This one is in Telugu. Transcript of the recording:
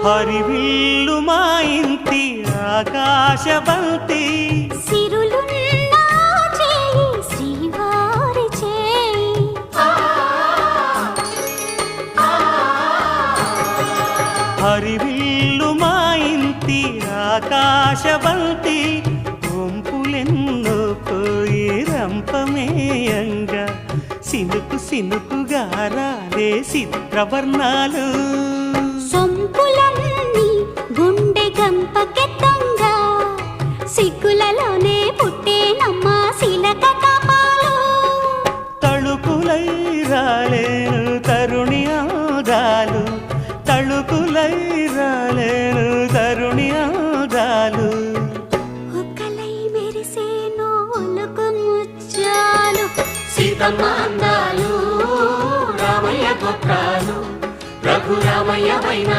హరివిల్లు మా ఇంటి ఆకాశబంతి సిరులున్న చేయి శ్రీవారి చేయి హరివిల్లు మా ఇంటి ఆకాశబంతి వంపులెన్నో పోయి రంపమేయంగా సినుకు సినుకుగా రాలే చిత్రవర్ణాలు సొంపులన్నీ గుండె గంపకెత్తంగా సిగ్గులలోనే పుట్టేనమ్మా శిలక కపాలు తళుకులై రాలేను తరుణి ఆదాలు తళుకులై రాలేను తరుణి ఆదాలు ఒక్కలై మెరిసేనో ఒలుకు ముచ్చాలు సీతమ్మ అందాలు రామయ్య గోత్రాలు రఘురామయ్య వైన